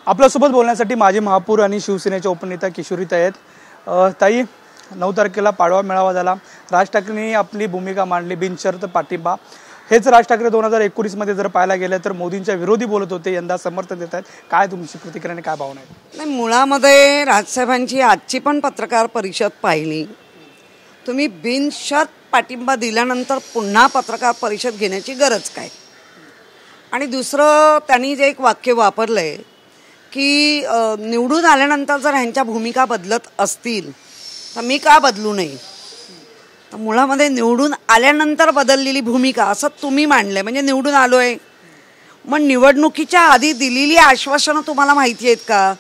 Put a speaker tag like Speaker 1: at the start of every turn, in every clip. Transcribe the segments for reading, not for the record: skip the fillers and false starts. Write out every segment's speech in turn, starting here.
Speaker 1: आपल्यासोबत बोलण्यासाठी माजी महापौर आणि शिवसेनेचे उपनेता किशोरीताई आहेत। ताई, 9 तारखेला पाडवा मेळावा झाला। राज ठाकरेंनी आपली भूमिका मांडली, बिनशर्त पाठिंबा। हेच राज ठाकरे 2019 मध्ये जर पाहायला गेलं तर मोदींच्या विरोधी बोलत होते, यंदा समर्थन देत आहेत। काय तुमची प्रतिक्रिया आणि काय भावना आहे?
Speaker 2: नाही, मुळामध्ये राजसाहेबांची आजची पण पत्रकार परिषद पाहिली। तुम्ही बिनशर्त पाठिंबा दिल्यानंतर पुन्हा पत्रकार परिषद घेण्याची गरज काय? आणि दुसरं त्यांनी जे एक वाक्य वापरलंय की निवडून आल्यानंतर जर ह्यांच्या भूमिका बदलत असतील तर मी का बदलू नये? तर मुळामध्ये निवडून आल्यानंतर बदललेली भूमिका असं तुम्ही मांडलंय, म्हणजे निवडून आलोय मग निवडणुकीच्या आधी दिलेली आश्वासनं तुम्हाला माहिती आहेत का?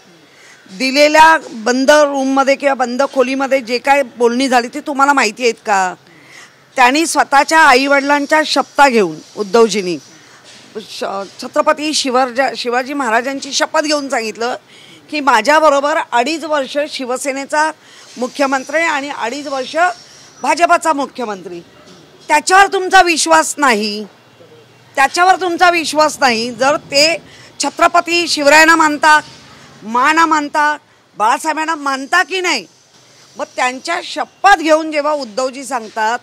Speaker 2: दिलेल्या बंद रूममध्ये किंवा बंद खोलीमध्ये जे काय बोलणी झाली ती तुम्हाला माहिती आहेत का? त्यांनी स्वतःच्या आईवडिलांच्या शपथा घेऊन उद्धवजींनी छत्रपती शिवाजी महाराजांची शपथ घेऊन सांगितलं की माझ्याबरोबर 2.5 वर्ष शिवसेनेचा मुख्यमंत्री आणि 2.5 वर्ष भाजपाचा मुख्यमंत्री। त्याच्यावर तुमचा विश्वास नाही, त्याच्यावर तुमचा विश्वास नाही। जर ते छत्रपती शिवरायांना मानता, माना मानता, बाळासाहेबांना मानता की नाही, मग त्यांच्या शपथ घेऊन जेव्हा उद्धवजी सांगतात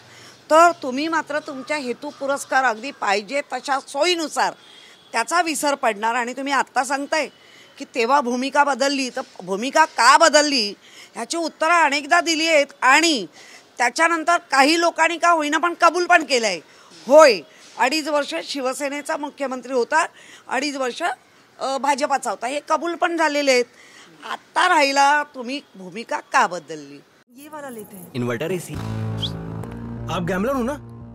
Speaker 2: तर तुम्ही मात्र तुमच्या हेतू पुरस्कार अगदी पाहिजे तशा सोयीनुसार त्याचा विसर पडणार। आणि तुम्ही आत्ता सांगताय की तेव्हा भूमिका बदलली, तर भूमिका का बदलली ह्याची उत्तरं अनेकदा दिली आहेत आणि त्याच्यानंतर काही लोकांनी का होईना पण कबूल पण केलं आहे। होय, 2.5 वर्ष शिवसेनेचा मुख्यमंत्री होता, 2.5 वर्ष भाजपाचा होता, हे कबूल पण झालेले आहेत। आत्ता राहिला तुम्ही भूमिका का बदलली?
Speaker 3: ये वाला लेते हैं।
Speaker 4: Inverter AC.
Speaker 5: आप गैम्बलर हो ना?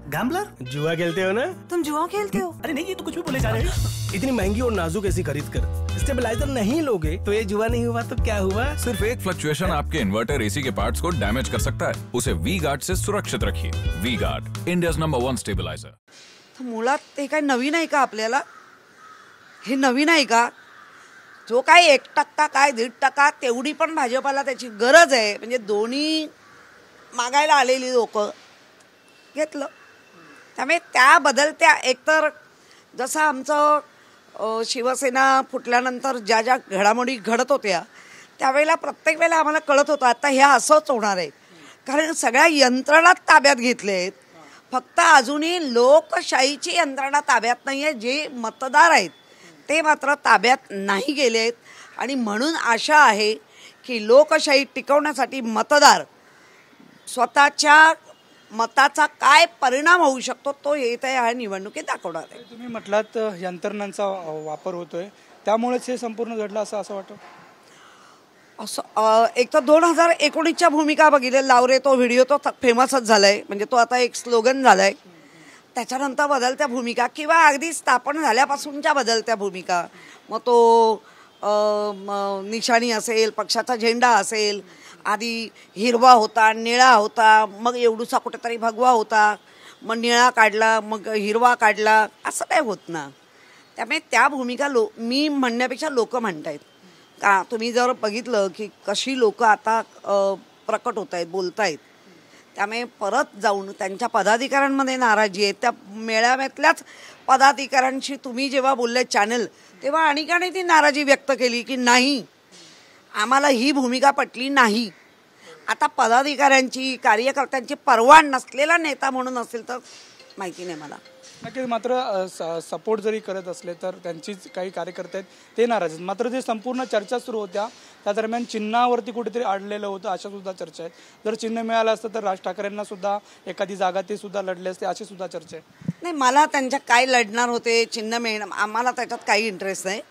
Speaker 4: गैम्बलर?
Speaker 5: जुआ खेलते हो ना?
Speaker 3: तुम जुआ खेलते हो?
Speaker 4: अरे नहीं, ये तो कुछ भी बोले जा रहे हैं।
Speaker 5: इतनी महंगी और नाजुक एसी खरीद कर स्टेबलाइजर नहीं लोगे तो ये जुआ नहीं हुआ तो क्या हुआ?
Speaker 6: सिर्फ एक फ्लक्चुएशन आपके इन्वर्टर एसी के पार्ट्स को डैमेज कर सकता है। उसे वी गार्ड से सुरक्षित रखिए। V Guard, India's number 1 stabiliser.
Speaker 2: मुळात हे काय नवीन आहे का आपल्याला? हे नवीन आहे का? जो काय 1% काय 1.5% तेवढी पण भाजपाला त्याची गरज आहे। म्हणजे दोन्ही मागायला आलेली लोक घेतलं। त्यामुळे त्या बदलत्या एकतर जसं आमचं शिवसेना फुटल्यानंतर ज्या ज्या घडामोडी घडत होत्या त्यावेळेला प्रत्येक वेळेला आम्हाला कळत होतं आता ह्या असंच होणार आहे, कारण सगळ्या यंत्रणा ताब्यात घेतले आहेत। फक्त अजूनही लोकशाहीची यंत्रणा ताब्यात नाही आहे, जे मतदार आहेत ते मात्र ताब्यात नाही गेले आहेत। आणि म्हणून आशा आहे की लोकशाही टिकवण्यासाठी मतदार स्वतःच्या मताचा काय परिणाम होऊ शकतो तो येत्या या निवडणुकीत दाखवणार आहे।
Speaker 1: तुम्ही म्हटलात यंत्रणांचा वापर होतोय, त्यामुळेच हे संपूर्ण घडलं असं वाटतं?
Speaker 2: असं एक तर 2019च्या भूमिका बघितले लावरे, तो व्हिडिओ तो फेमसच झालाय, म्हणजे तो आता एक स्लोगन झालाय। त्याच्यानंतर बदलत्या भूमिका किंवा अगदी स्थापन झाल्यापासूनच्या बदलत्या भूमिका, मग तो निशाणी असेल, पक्षाचा झेंडा असेल, आधी हिरवा होता, निळा होता, मग एवढूसा कुठेतरी भगवा होता, मग निळा काढला, मग हिरवा काढला, असं काय होत ना। त्यामुळे त्या भूमिका मी म्हणण्यापेक्षा लोक म्हणतायत का? तुम्ही जर बघितलं की कशी लोक आता प्रकट होत आहेत, बोलत आहेत, त्यामुळे परत जाऊन त्यांच्या पदाधिकाऱ्यांमध्ये नाराजी आहे। त्या मेळाव्यातल्याच पदाधिकाऱ्यांशी तुम्ही जेव्हा बोलले चॅनल, तेव्हा अनेकांनी ती नाराजी व्यक्त केली की नाही, आम्हाला ही भूमिका पटली नाही। आता पदाधिकाऱ्यांची, कार्यकर्त्यांची पर्वा नसलेला नेता म्हणून असेल तर माहिती नाही मला।
Speaker 1: नक्कीच, मात्र सपोर्ट जरी करत असले तर त्यांचीच काही कार्यकर्ते आहेत ते नाराज आहेत। मात्र जे संपूर्ण चर्चा सुरू होत्या त्या दरम्यान चिन्हावरती कुठेतरी अडलेलं होतं, अशा सुद्धा चर्चा आहेत। जर चिन्ह मिळालं असतं तर राज ठाकरेंना सुद्धा एखादी जागा ते सुद्धा लढले असते, अशी सुद्धा चर्चा आहे।
Speaker 2: नाही, मला त्यांच्या काय लढणार होते, चिन्ह मिळणं, आम्हाला त्याच्यात काही इंटरेस्ट नाही।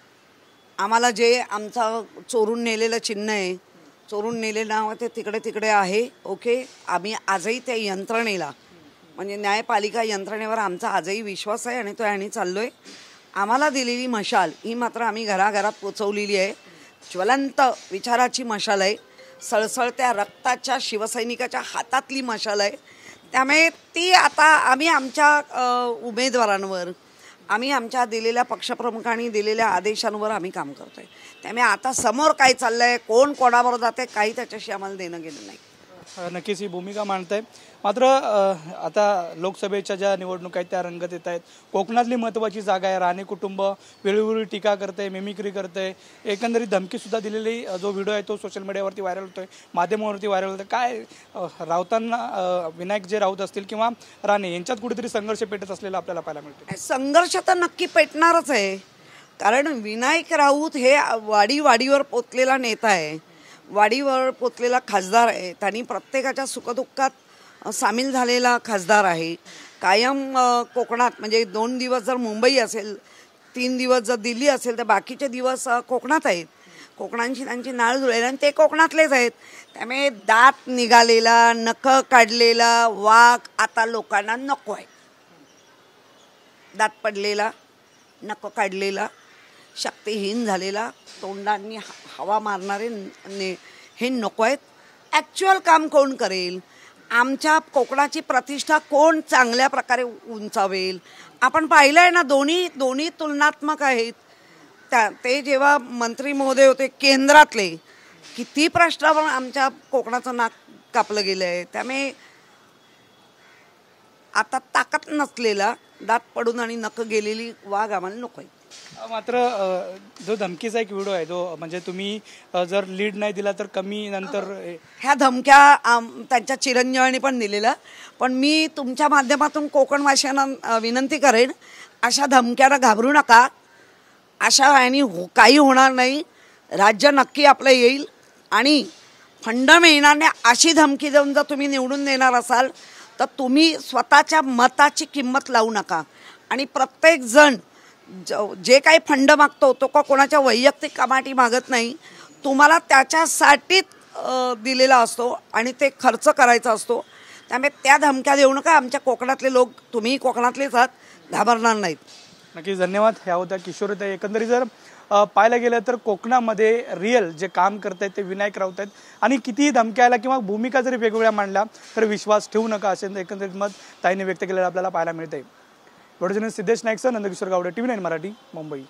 Speaker 2: आम्हाला जे आमचा चोरून नेलेलं चिन्ह आहे, चोरून नेलेलं ते तिकडे आहे, ओके। आम्ही आजही त्या यंत्रणेला, म्हणजे न्यायपालिका यंत्रणेवर आमचा आजही विश्वास आहे आणि तो याने चाललोय। आम्हाला दिलेली मशाल ही मात्र आम्ही घराघरात पोचवलेली आहे। ज्वलंत विचाराची मशाल आहे, सळसळत्या रक्ताच्या शिवसैनिकाच्या हातातली मशाल आहे। त्यामुळे ती आता आम्ही आमच्या उमेदवारांवर, आम्ही आमच्या दिलेल्या पक्षप्रमुखांनी दिलेल्या आदेशांवर आम्ही काम करतोय। त्यामुळे आता समोर काय चाललंय, कोण कोणाबरोबर जाते, काही त्याच्याशी आम्हाला देणं घेणं नाही।
Speaker 1: नक्कीच ही भूमिका मांडताय. मात्र आता लोकसभेच्या ज्या निवडणुका आहेत त्या रंगत येत आहेत. कोकणातली महत्त्वाची जागा आहे. राणे कुटुंब वेळोवेळी टीका करते, मिमिक्री करते, एकंदरीत धमकीसुद्धा दिलेली जो व्हिडिओ आहे तो सोशल मीडियावरती व्हायरल होतोय, माध्यमावरती व्हायरल होतोय. काय राऊतांना विनायक जे राऊत असतील किंवा राणे यांच्यात कुठेतरी संघर्ष पेटत असलेला आपल्याला पाहायला मिळतो.
Speaker 2: संघर्ष तर नक्की पेटणारच आहे, कारण विनायक राऊत हे वाडीवर पोचलेला नेता आहे, वाडीवर पोचलेला खासदार आहे. त्यांनी प्रत्येकाच्या सुखदुःखात सामील झालेला खासदार आहे. कायम कोकणात, म्हणजे 2 दिवस जर मुंबई असेल, 3 दिवस जर दिल्ली असेल, तर बाकीचे दिवस कोकणात आहेत. कोकणांची त्यांची नाळ जुळेल आणि ते कोकणातलेच आहेत. त्यामुळे दात निघालेला, नखं काढलेला वाघ आता लोकांना नको आहे. दात पडलेला, नखं काढलेला, शक्तिहीन झालेला, तोंडांनी हवा मारणारे हे नको आहेत. ॲक्च्युअल काम कोण करेल? आमच्या कोकणाची प्रतिष्ठा कोण चांगल्या प्रकारे उंचावेल? आपण पाहिलं आहे ना, दोन्ही तुलनात्मक आहेत. ते जेव्हा मंत्री महोदय होते केंद्रातले, किती प्रश्नावर आमच्या कोकणाचं नाक कापलं गेलं आहे. त्यामुळे आता ताकद नसलेला, दात पडून आणि नखं गेलेली वाघ आम्हाला नको आहे.
Speaker 1: मात्र जो धमकीचा एक व्हिडिओ आहे, जो म्हणजे तुम्ही जर लीड नाही दिला तर कमी नंतर,
Speaker 2: ह्या धमक्या त्यांच्या चिरंजीवांनी पण दिलेल्या. पण मी तुमच्या माध्यमातून कोकणवासियांना विनंती करेन, अशा धमक्यांना घाबरू नका. अशा आणि काही होणार नाही. राज्य नक्की आपलं येईल आणि फंड मिळणार नाही अशी धमकी देऊन जर तुम्ही निवडून देणार असाल तर तुम्ही स्वतःच्या मताची किंमत लावू नका. आणि प्रत्येक जण जे काही फंड मागतो तो कोणाच्या वैयक्तिक कामाटी मागत नाही, तुम्हाला त्याच्यासाठीच दिलेला असतो आणि ते खर्च करायचा असतो. त्यामुळे त्या धमक्या देऊ नका. आमच्या कोकणातले लोक, तुम्ही कोकणातलेच आहात, घाबरणार नाहीत.
Speaker 1: नक्कीच धन्यवाद. ह्या होत्या किशोरीताई. एकंदरीत जर पाहायला गेलं तर कोकणामध्ये रिअल जे काम करत आहेत ते विनायक राऊत आहेत. आणि कितीही धमक्याला किंवा भूमिका जरी वेगवेगळ्या मांडल्या तर विश्वास ठेवू नका असे एकंदरीत मत ताईने व्यक्त केलेलं आपल्याला पाहायला मिळतंय. सिद्धेश नाईक, नंदकिशोर गावडे, TV9 मराठी, मुंबई.